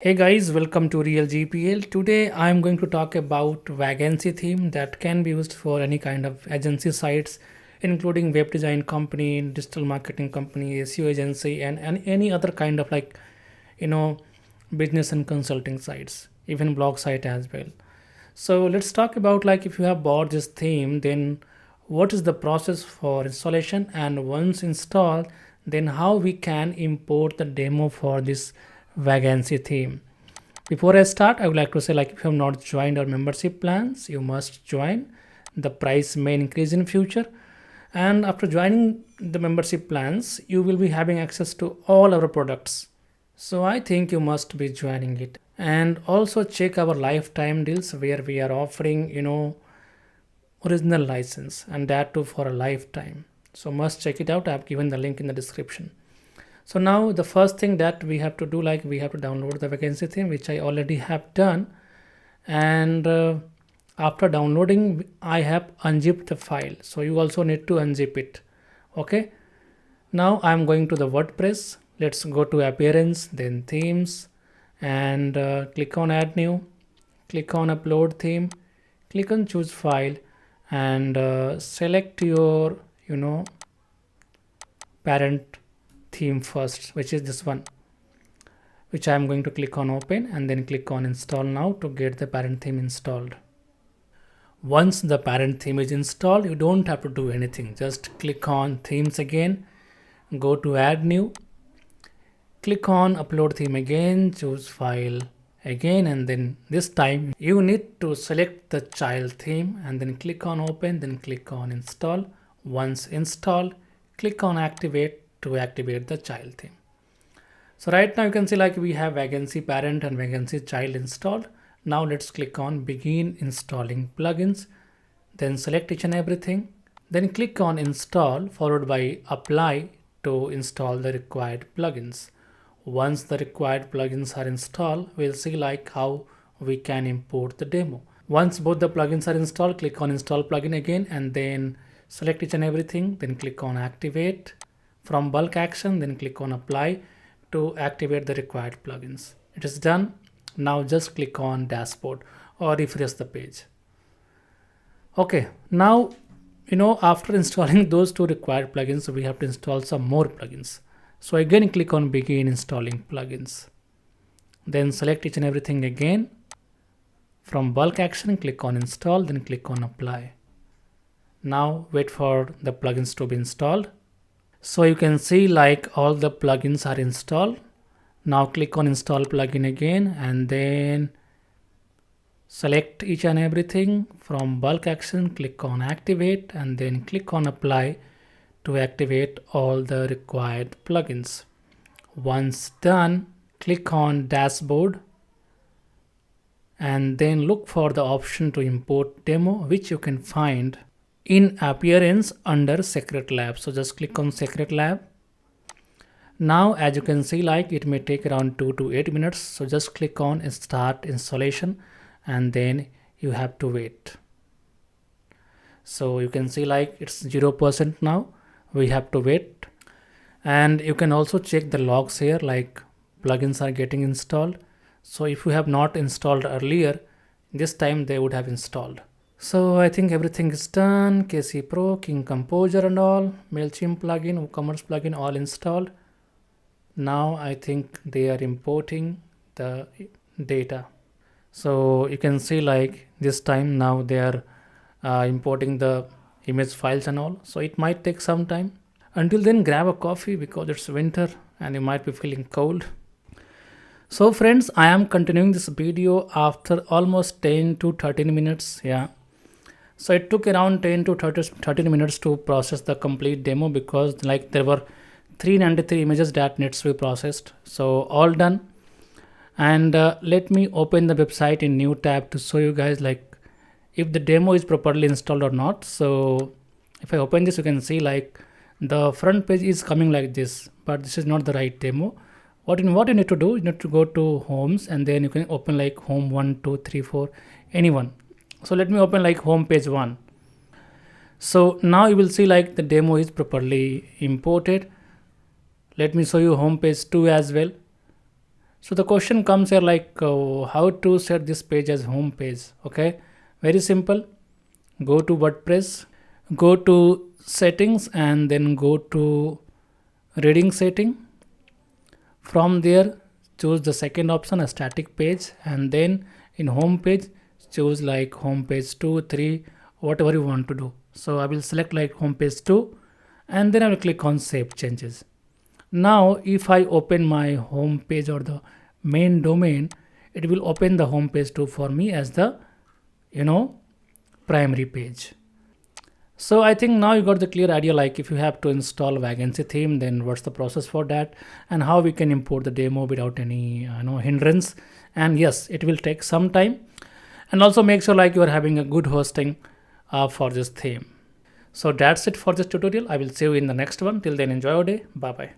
Hey guys, welcome to Real GPL. Today I am going to talk about Wagency theme that can be used for any kind of agency sites, including web design company, digital marketing company, SEO agency, and any other kind of you know, business and consulting sites, even blog site as well. So let's talk about if you have bought this theme, then what is the process for installation, and once installed, then how we can import the demo for this Wagency theme. Before I start, I would like to say if you have not joined our membership plans, you must join. The price may increase in future, and after joining the membership plans, you will be having access to all our products. So I think you must be joining it. And also check our lifetime deals where we are offering, original license, and that too for a lifetime. So must check it out. I have given the link in the description. So now the first thing that we have to do, we have to download the Wagency theme, which I already have done. And after downloading, I have unzipped the file. So you also need to unzip it. Okay. Now I'm going to the WordPress. Let's go to appearance, then themes, and click on add new, click on upload theme, click on choose file, and select your parent theme first, which is this one, which I am going to click on open and then click on install now to get the parent theme installed. Once the parent theme is installed, you don't have to do anything. Just click on themes again, go to add new, click on upload theme again, choose file again, and then this time you need to select the child theme and then click on open, then click on install. Once installed, click on activate to activate the child theme. So right now you can see we have Wagency parent and Wagency child installed. Now let's click on begin installing plugins, then select each and everything, then click on install followed by apply to install the required plugins. Once the required plugins are installed, we'll see how we can import the demo. Once both the plugins are installed, click on install plugin again and then select each and everything, then click on activate. From bulk action, then click on apply to activate the required plugins. It is done. Now just click on dashboard or refresh the page. Okay, now after installing those two required plugins, we have to install some more plugins. So again click on begin installing plugins, then select each and everything again. From bulk action, click on install, then click on apply. Now wait for the plugins to be installed. So you can see all the plugins are installed. Now click on install plugin again and then select each and everything. From bulk action, click on activate and then click on apply to activate all the required plugins. Once done, click on dashboard and then look for the option to import demo, which you can find in appearance under secret lab. So just click on secret lab. Now as you can see it may take around 2 to 8 minutes. So just click on start installation and then you have to wait. So you can see it's 0% now. We have to wait. And you can also check the logs here, plugins are getting installed. So if you have not installed earlier, this time they would have installed. So I think everything is done. KC Pro, King Composer and all, MailChimp plugin, WooCommerce plugin all installed. Now I think they are importing the data. So you can see this time now they are importing the image files and all. So it might take some time. Until then, grab a coffee because it's winter and you might be feeling cold. So friends, I am continuing this video after almost 10 to 13 minutes. Yeah. So it took around 10 to 13 minutes to process the complete demo because there were 393 images that needs to be processed. So all done. And let me open the website in new tab to show you guys if the demo is properly installed or not. So if I open this, you can see the front page is coming like this, but this is not the right demo. What you need to do, you need to go to homes and then you can open home 1, 2, 3, 4, anyone. So let me open home page 1. So now you will see the demo is properly imported. Let me show you home page 2 as well. So the question comes here like how to set this page as home page. Okay, very simple. Go to WordPress, go to settings, and then go to reading setting. From there, choose the second option, a static page, and then in home page choose like home page 2, 3, whatever you want to do. So I will select like home page 2, and then I will click on save changes. Now if I open my home page or the main domain, it will open the home page 2 for me as the primary page. So I think now you got the clear idea, like if you have to install Wagency theme, then what's the process for that, and how we can import the demo without any hindrance. And yes, it will take some time, and also make sure like you are having a good hosting for this theme. So that's it for this tutorial. I will see you in the next one. Till then, enjoy your day. Bye bye.